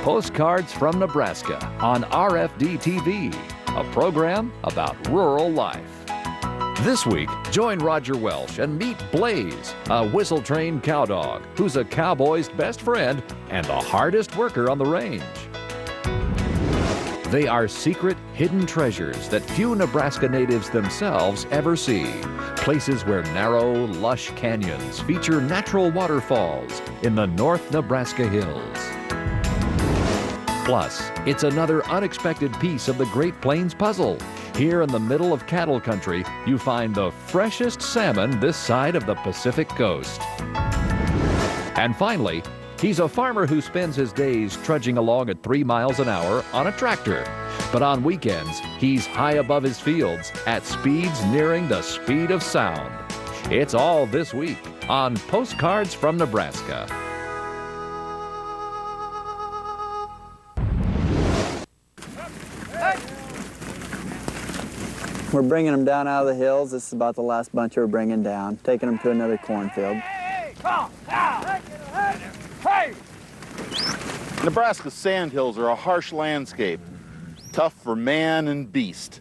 Postcards from Nebraska on RFD-TV, a program about rural life. This week, join Roger Welsch and meet Blaze, a whistle-trained cowdog who's a cowboy's best friend and the hardest worker on the range. They are secret, hidden treasures that few Nebraska natives themselves ever see. Places where narrow, lush canyons feature natural waterfalls in the North Nebraska hills. Plus, it's another unexpected piece of the Great Plains puzzle. Here in the middle of cattle country, you find the freshest salmon this side of the Pacific coast. And finally, he's a farmer who spends his days trudging along at 3 miles an hour on a tractor. But on weekends, he's high above his fields at speeds nearing the speed of sound. It's all this week on Postcards from Nebraska. We're bringing them down out of the hills. This is about the last bunch we're bringing down, taking them to another cornfield. Nebraska's sandhills are a harsh landscape, tough for man and beast.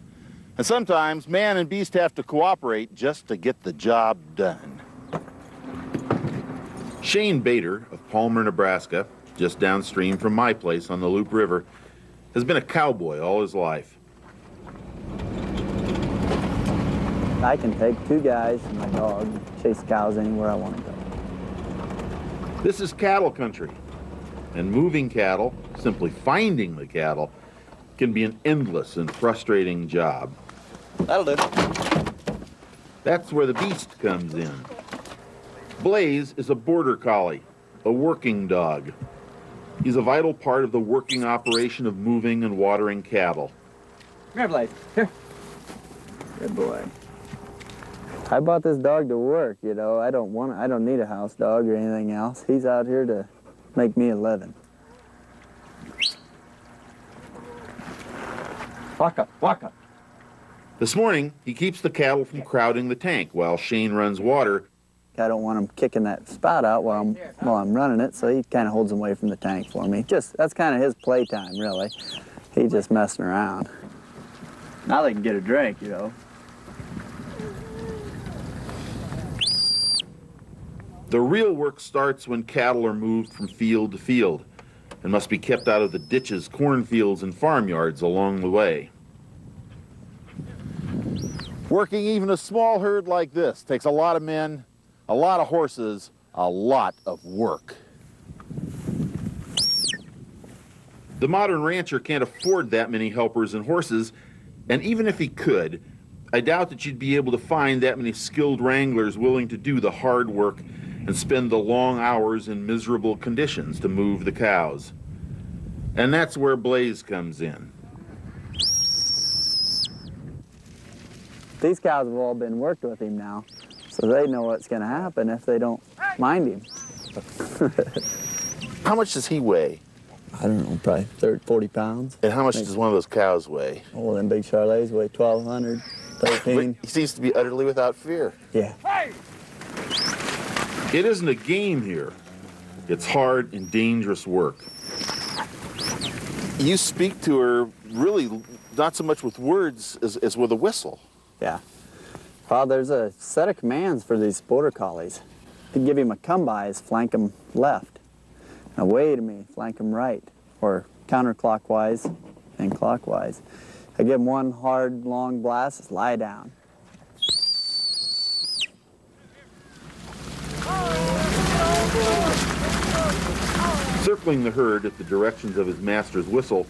And sometimes man and beast have to cooperate just to get the job done. Shane Bader of Palmer, Nebraska, just downstream from my place on the Loup River, has been a cowboy all his life. I can take 2 guys and my dog, chase cows anywhere I want to go. This is cattle country, and moving cattle, simply finding the cattle, can be an endless and frustrating job. That'll do. That's where the beast comes in. Blaze is a border collie, a working dog. He's a vital part of the working operation of moving and watering cattle. Come here, Blaze. Here. Good boy. I bought this dog to work, you know. I don't need a house dog or anything else. He's out here to make me a living. Waka, waka. This morning, he keeps the cattle from crowding the tank while Shane runs water. I don't want him kicking that spout out while I'm running it, so he kind of holds him away from the tank for me. That's kind of his playtime, really. He's just messing around. Now they can get a drink, you know. The real work starts when cattle are moved from field to field and must be kept out of the ditches, cornfields, and farmyards along the way. Working even a small herd like this takes a lot of men, a lot of horses, a lot of work. The modern rancher can't afford that many helpers and horses, and even if he could, I doubt that you'd be able to find that many skilled wranglers willing to do the hard work and spend the long hours in miserable conditions to move the cows. And that's where Blaze comes in. These cows have all been worked with him now, so they know what's going to happen if they don't mind him. How much does he weigh? I don't know, probably 30, 40 pounds. And how much does one of those cows weigh? Oh, them big Charolais weigh 1,200, 13. He seems to be utterly without fear. Yeah. It isn't a game here. It's hard and dangerous work. You speak to her really not so much with words as with a whistle. Yeah. Well, there's a set of commands for these border collies. To give him a come-bys, flank him left. Away to me, flank him right. Or counterclockwise and clockwise. I give him one hard, long blast, just lie down. Circling the herd at the directions of his master's whistle,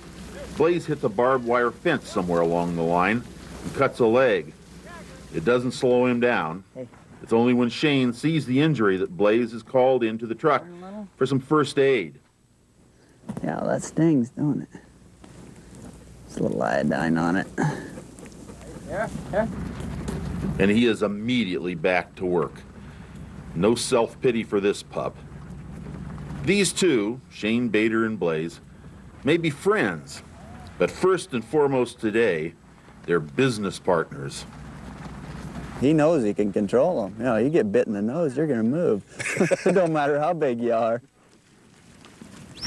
Blaze hits a barbed wire fence somewhere along the line and cuts a leg. It doesn't slow him down. It's only when Shane sees the injury that Blaze is called into the truck for some first aid. Yeah, well, that stings, don't it? There's a little iodine on it. Here. And he is immediately back to work. No self-pity for this pup. These two, Shane Bader and Blaze, may be friends, but first and foremost today, they're business partners. He knows he can control them. You know, you get bit in the nose, you're going to move. It don't matter how big you are.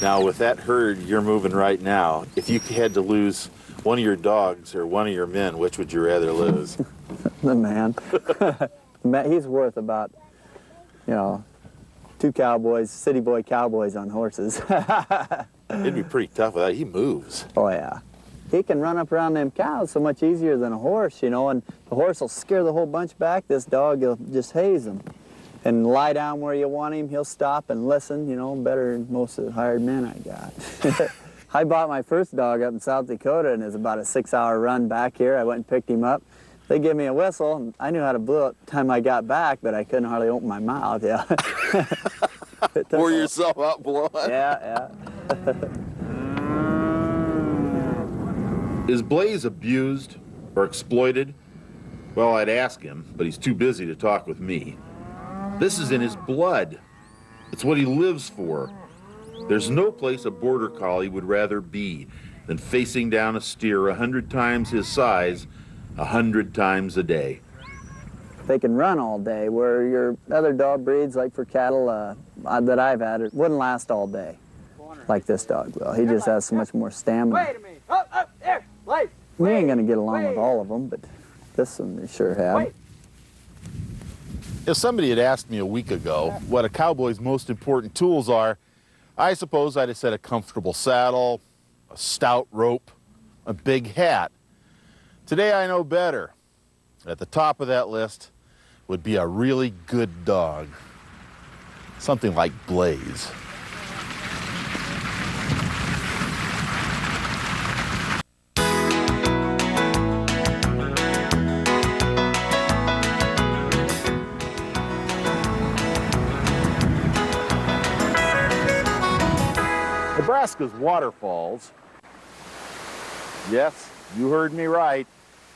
Now, with that herd you're moving right now, if you had to lose one of your dogs or one of your men, which would you rather lose? The man. He's worth about, you know, 2 cowboys, city boy cowboys on horses. It'd be pretty tough with that. He moves. Oh, yeah. He can run up around them cows so much easier than a horse, you know, and the horse will scare the whole bunch back. This dog will just haze them. And lie down where you want him, he'll stop and listen, you know, better than most of the hired men I got. I bought my first dog up in South Dakota, and it was about a 6-hour run back here. I went and picked him up. They gave me a whistle, and I knew how to blow it the time I got back, but I couldn't hardly open my mouth, yeah. Pour yourself out blowing? Yeah, yeah. Is Blaze abused or exploited? Well, I'd ask him, but he's too busy to talk with me. This is in his blood. It's what he lives for. There's no place a border collie would rather be than facing down a steer 100 times his size, 100 times a day. They can run all day, where your other dog breeds, like for cattle that I've had, it wouldn't last all day like this dog will. He just has so much more stamina. Wait a minute. Up there. Wait. We ain't gonna get along with all of them, but this one we sure have. If somebody had asked me a week ago what a cowboy's most important tools are, I suppose I'd have said a comfortable saddle, a stout rope, a big hat. Today I know better. At the top of that list would be a really good dog. Something like Blaze. Nebraska's waterfalls, yes, you heard me right,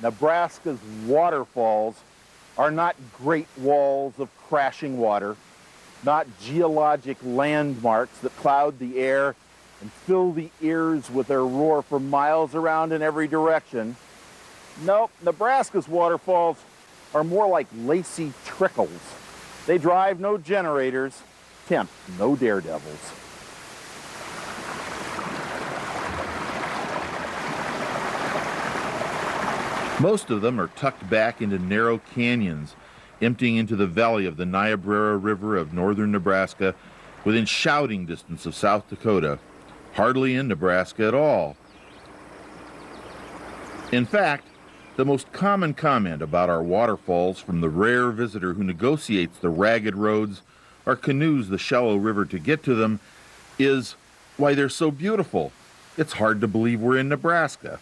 Nebraska's waterfalls are not great walls of crashing water, not geologic landmarks that cloud the air and fill the ears with their roar for miles around in every direction. Nope, Nebraska's waterfalls are more like lacy trickles. They drive no generators, tempt no daredevils. Most of them are tucked back into narrow canyons, emptying into the valley of the Niobrara River of northern Nebraska, within shouting distance of South Dakota, hardly in Nebraska at all. In fact, the most common comment about our waterfalls from the rare visitor who negotiates the ragged roads or canoes the shallow river to get to them is, why, they're so beautiful. It's hard to believe we're in Nebraska.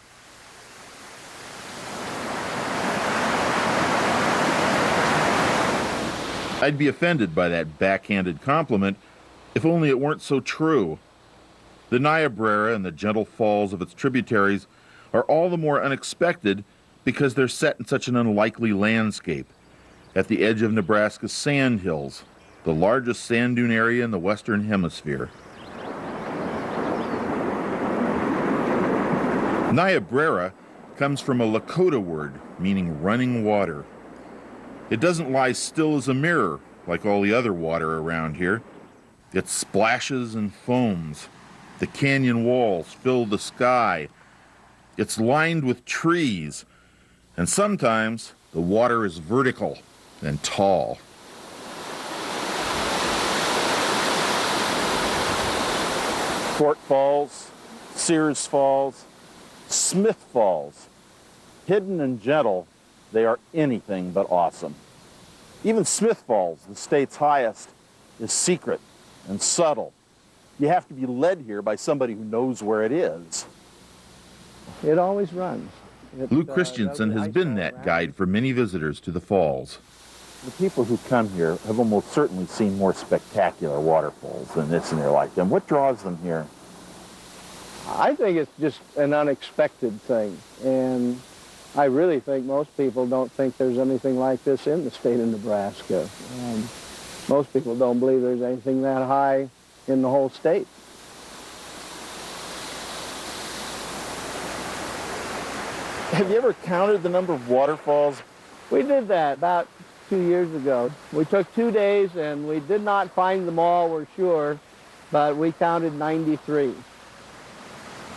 I'd be offended by that backhanded compliment if only it weren't so true. The Niobrara and the gentle falls of its tributaries are all the more unexpected because they're set in such an unlikely landscape, at the edge of Nebraska's Sandhills, the largest sand dune area in the Western Hemisphere. Niobrara comes from a Lakota word meaning running water. It doesn't lie still as a mirror like all the other water around here. It splashes and foams. The canyon walls fill the sky. It's lined with trees, and sometimes the water is vertical and tall. Fort Falls, Sears Falls, Smith Falls. Hidden and gentle, they are anything but awesome. Even Smith Falls, the state's highest, is secret and subtle. You have to be led here by somebody who knows where it is. It always runs. Lou Christensen has been that guide for many visitors to the falls. The people who come here have almost certainly seen more spectacular waterfalls than this in their lifetime. What draws them here? I think it's just an unexpected thing, and I really think most people don't think there's anything like this in the state of Nebraska. Most people don't believe there's anything that high in the whole state. Have you ever counted the number of waterfalls? We did that about 2 years ago. We took 2 days and we did not find them all, we're sure, but we counted 93.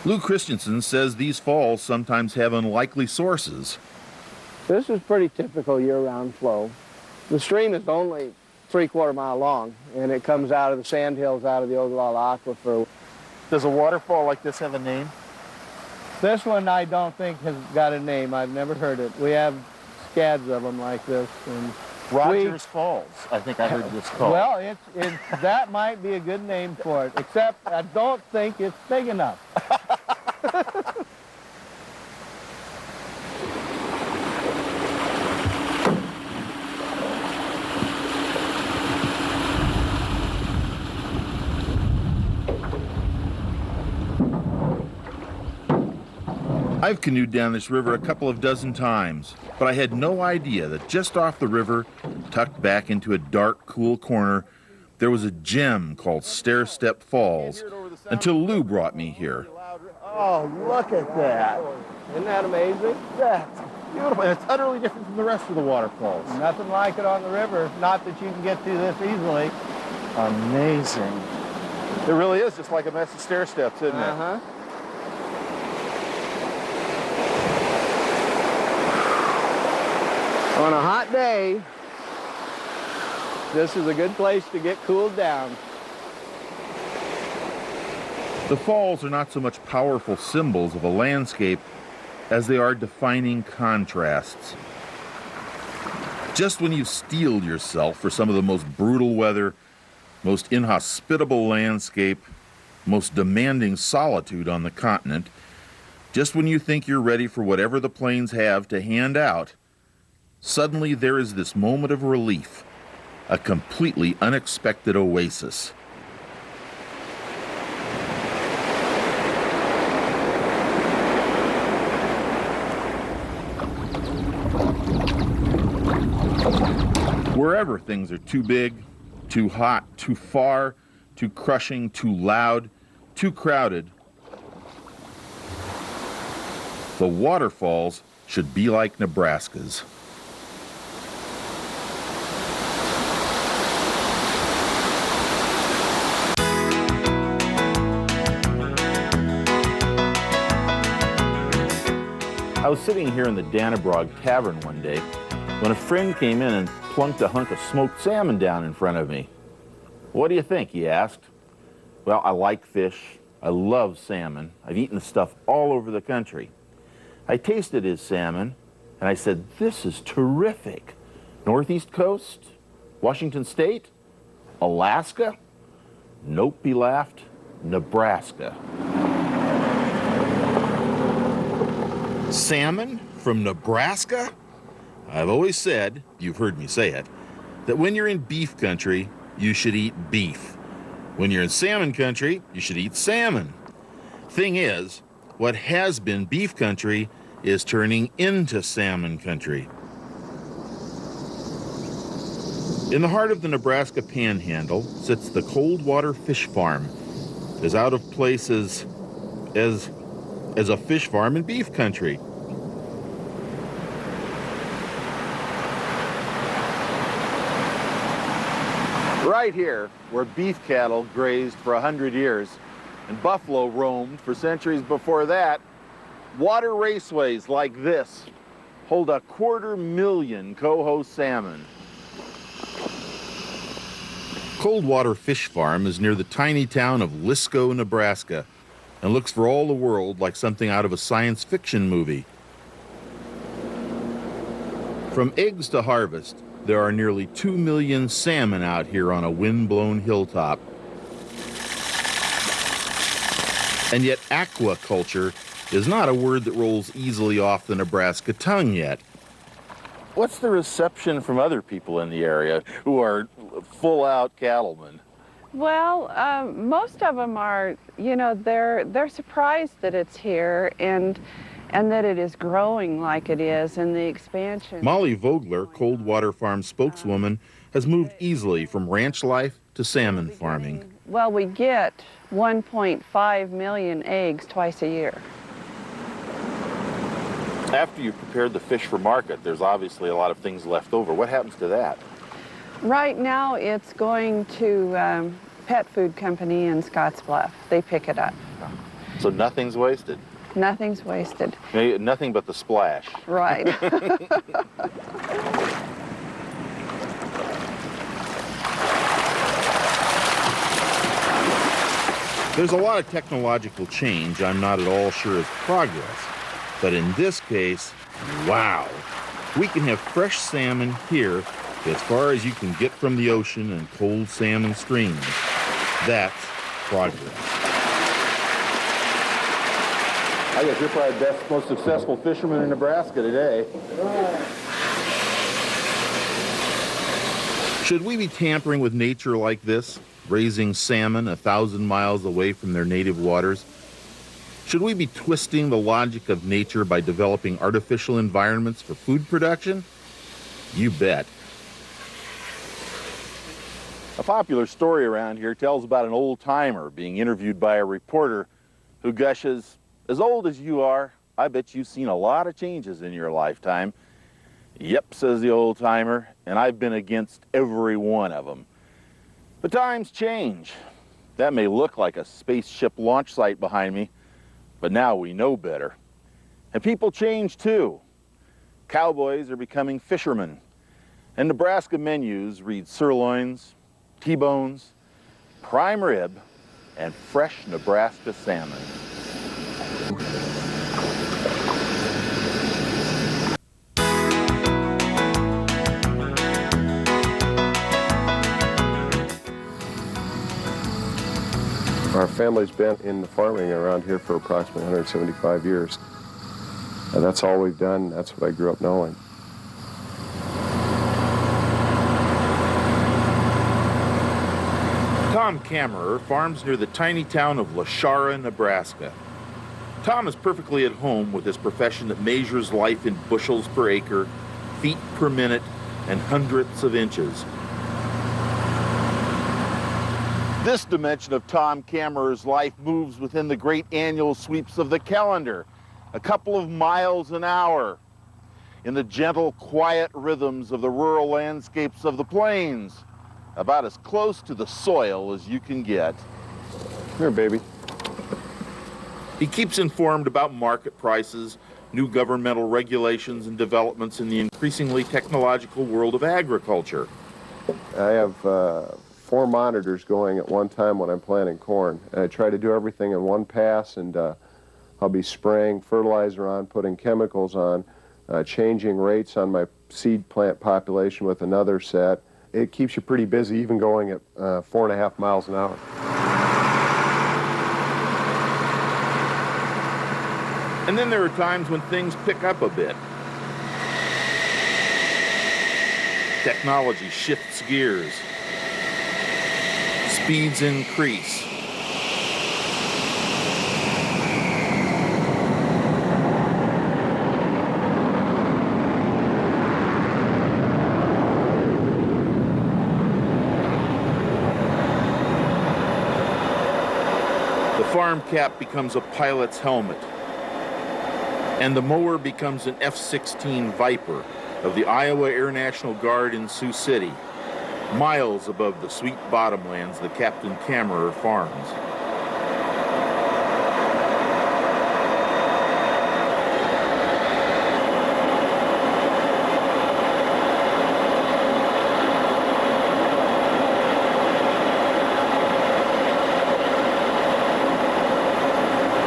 Lou Christensen says these falls sometimes have unlikely sources. This is pretty typical year-round flow. The stream is only 3/4 mile long, and it comes out of the Sandhills, out of the Ogallala Aquifer. Does a waterfall like this have a name? This one I don't think has got a name. I've never heard it. We have scads of them like this. And Rogers Falls, I think I heard this called. Well, that might be a good name for it, except I don't think it's big enough. I've canoed down this river a couple of dozen times, but I had no idea that just off the river, tucked back into a dark, cool corner, there was a gem called Stair-Step Falls, until Lou brought me here. Oh, look at that. Isn't that amazing? That's beautiful. And it's utterly different from the rest of the waterfalls. Nothing like it on the river. Not that you can get to this easily. Amazing. It really is just like a mess of stair steps, isn't it? Uh-huh. On a hot day, this is a good place to get cooled down. The falls are not so much powerful symbols of a landscape as they are defining contrasts. Just when you've steeled yourself for some of the most brutal weather, most inhospitable landscape, most demanding solitude on the continent, just when you think you're ready for whatever the plains have to hand out, suddenly there is this moment of relief, a completely unexpected oasis. Wherever things are too big, too hot, too far, too crushing, too loud, too crowded, the waterfalls should be like Nebraska's. I was sitting here in the Dannebrog Tavern one day when a friend came in and plunked a hunk of smoked salmon down in front of me. "What do you think?" he asked. Well, I like fish. I love salmon. I've eaten the stuff all over the country. I tasted his salmon and I said, "This is terrific. Northeast coast? Washington State? Alaska?" "Nope," he laughed. "Nebraska." Salmon from Nebraska? I've always said, you've heard me say it, that when you're in beef country, you should eat beef. When you're in salmon country, you should eat salmon. Thing is, what has been beef country is turning into salmon country. In the heart of the Nebraska Panhandle sits the Coldwater Fish Farm, as out of place as a fish farm in beef country. Right here, where beef cattle grazed for 100 years and buffalo roamed for centuries before that, water raceways like this hold 250,000 coho salmon. Coldwater Fish Farm is near the tiny town of Lisco, Nebraska, and looks for all the world like something out of a science fiction movie. From eggs to harvest, there are nearly 2 million salmon out here on a wind-blown hilltop. And yet aquaculture is not a word that rolls easily off the Nebraska tongue yet. What's the reception from other people in the area who are full-out cattlemen? Well, most of them are, you know, they're surprised that it's here and that it is growing like it is and the expansion. Molly Vogler, Coldwater Farm spokeswoman, has moved easily from ranch life to salmon farming. Well, we get 1.5 million eggs twice a year. After you've prepared the fish for market, there's obviously a lot of things left over. What happens to that? Right now it's going to pet food company in Scottsbluff. They pick it up. So nothing's wasted. Nothing's wasted. Nothing but the splash. Right. There's a lot of technological change I'm not at all sure is progress. But in this case, wow. We can have fresh salmon here as far as you can get from the ocean and cold salmon streams. That's progress. I guess you're probably the best, most successful fisherman in Nebraska today. Should we be tampering with nature like this, raising salmon 1,000 miles away from their native waters? Should we be twisting the logic of nature by developing artificial environments for food production? You bet. A popular story around here tells about an old-timer being interviewed by a reporter who gushes, "As old as you are, I bet you've seen a lot of changes in your lifetime." "Yep," says the old-timer, "and I've been against every one of them." But times change. That may look like a spaceship launch site behind me, but now we know better. And people change too. Cowboys are becoming fishermen, and Nebraska menus read sirloins, T-bones, prime rib, and fresh Nebraska salmon. Our family's been in the farming around here for approximately 175 years. And that's all we've done. That's what I grew up knowing. Tom Kammerer farms near the tiny town of Lashara, Nebraska. Tom is perfectly at home with his profession that measures life in bushels per acre, feet per minute, and hundredths of inches. This dimension of Tom Kammerer's life moves within the great annual sweeps of the calendar, a couple of miles an hour, in the gentle, quiet rhythms of the rural landscapes of the plains, about as close to the soil as you can get. Here, baby. He keeps informed about market prices, new governmental regulations, and developments in the increasingly technological world of agriculture. I have 4 monitors going at one time when I'm planting corn. And I try to do everything in one pass, and I'll be spraying fertilizer on, putting chemicals on, changing rates on my seed plant population with another set. It keeps you pretty busy, even going at 4.5 miles an hour. And then there are times when things pick up a bit. Technology shifts gears. Speeds increase. The farm cap becomes a pilot's helmet, and the mower becomes an F-16 Viper of the Iowa Air National Guard in Sioux City, miles above the sweet bottomlands that Captain Kammerer farms.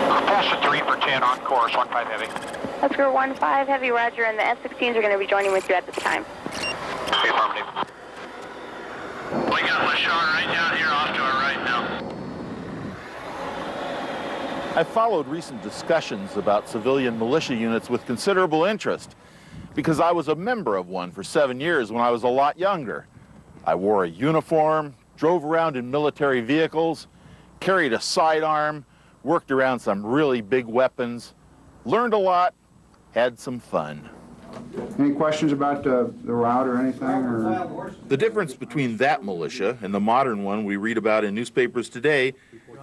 Propulsion 3 for 10 on course, 15 heavy. Oscar 15 heavy, roger, and the F-16s are going to be joining with you at this time. Okay, affirmative. We got Lashar right down here off to our right now. I followed recent discussions about civilian militia units with considerable interest because I was a member of one for 7 years when I was a lot younger. I wore a uniform, drove around in military vehicles, carried a sidearm, worked around some really big weapons, learned a lot, had some fun. Any questions about the route or anything? Or? The difference between that militia and the modern one we read about in newspapers today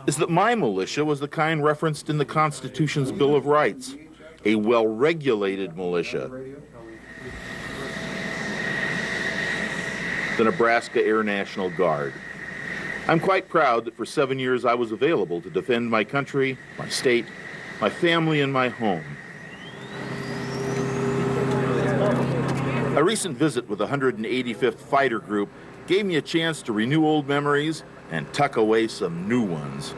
is that my militia was the kind referenced in the Constitution's Bill of Rights, a well-regulated militia. The Nebraska Air National Guard. I'm quite proud that for 7 years I was available to defend my country, my state, my family, and my home. A recent visit with the 185th Fighter Group gave me a chance to renew old memories and tuck away some new ones.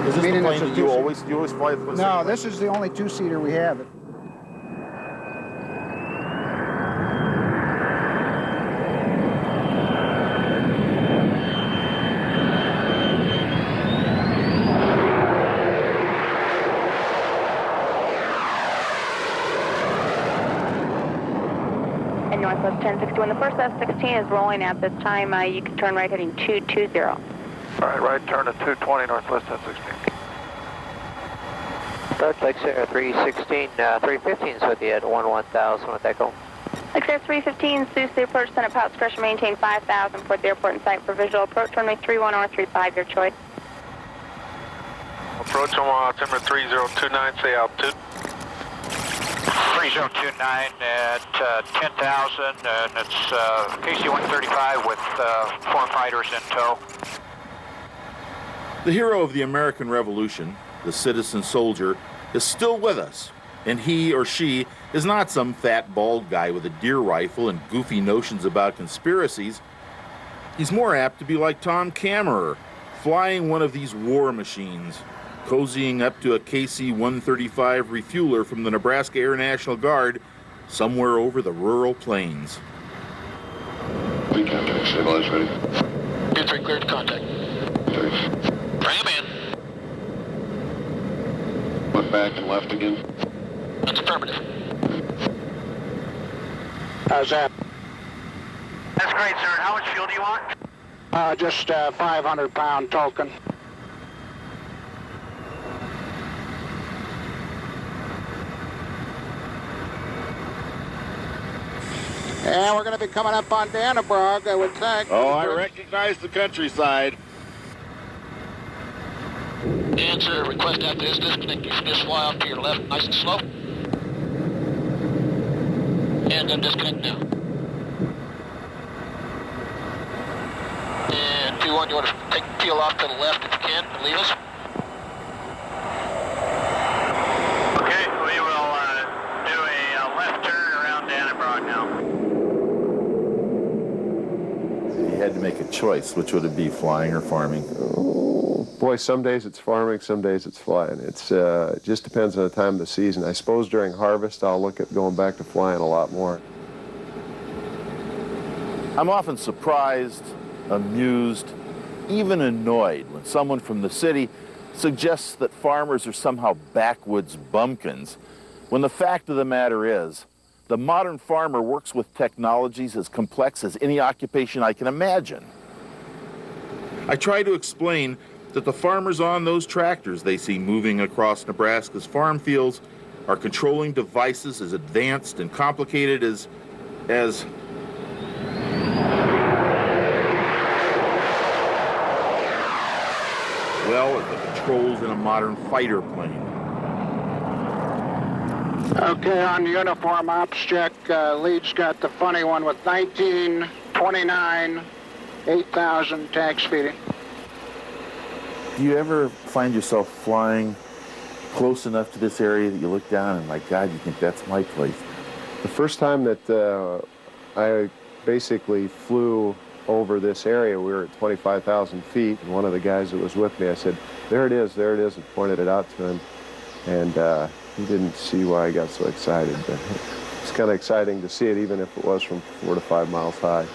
Is this the plane that you always fly? No, this is the only two-seater we have. And Northwest 1061, the first F-16 is rolling at this time. You can turn right heading 220. All right turn to 220, Northwest 1016. Start Lexair 316, 315's with you at 1000 with Echo. Lexair 315, Sioux City approach, Senate Pouch, pressure maintain 5,000, port the airport in sight for visual approach, runway 31 or 35, your choice. Approach on altimeter 3029, say altitude. 3029 at 10,000, and it's KC-135 with 4 fighters in tow. The hero of the American Revolution, the citizen soldier, is still with us, and he or she is not some fat bald guy with a deer rifle and goofy notions about conspiracies. He's more apt to be like Tom Kammerer, flying one of these war machines, cozying up to a KC-135 refueler from the Nebraska Air National Guard somewhere over the rural plains. We contact, stabilize ready. 2-3 cleared to contact. Bring him in. Look back and left again. That's affirmative. How's that? That's great, sir. How much fuel do you want? Just 500-pound token. And we're going to be coming up on Dannebrog, I would think. Oh, I recognize the countryside. Answer, request after this disconnect, you should just fly off to your left nice and slow. And then disconnect now. And 2-1, you want to take the peel off to the left if you can and leave us? Okay, we will do a left turn around Dannebrog now. You had to make a choice. Which would it be, flying or farming? Oh, boy, some days it's farming, some days it's flying. It just depends on the time of the season. I suppose during harvest I'll look at going back to flying a lot more. I'm often surprised, amused, even annoyed when someone from the city suggests that farmers are somehow backwoods bumpkins, when the fact of the matter is, the modern farmer works with technologies as complex as any occupation I can imagine. I try to explain that the farmers on those tractors they see moving across Nebraska's farm fields are controlling devices as advanced and complicated as well as the controls in a modern fighter plane. Okay, on uniform ops check, lead's got the funny one with 1929, 8,000 tag speeding. Do you ever find yourself flying close enough to this area that you look down and, my God, you think that's my place? The first time that I basically flew over this area, we were at 25,000 feet, and one of the guys that was with me, I said, there it is, and pointed it out to him, and he didn't see why I got so excited, but it's kind of exciting to see it, even if it was from 4 to 5 miles high.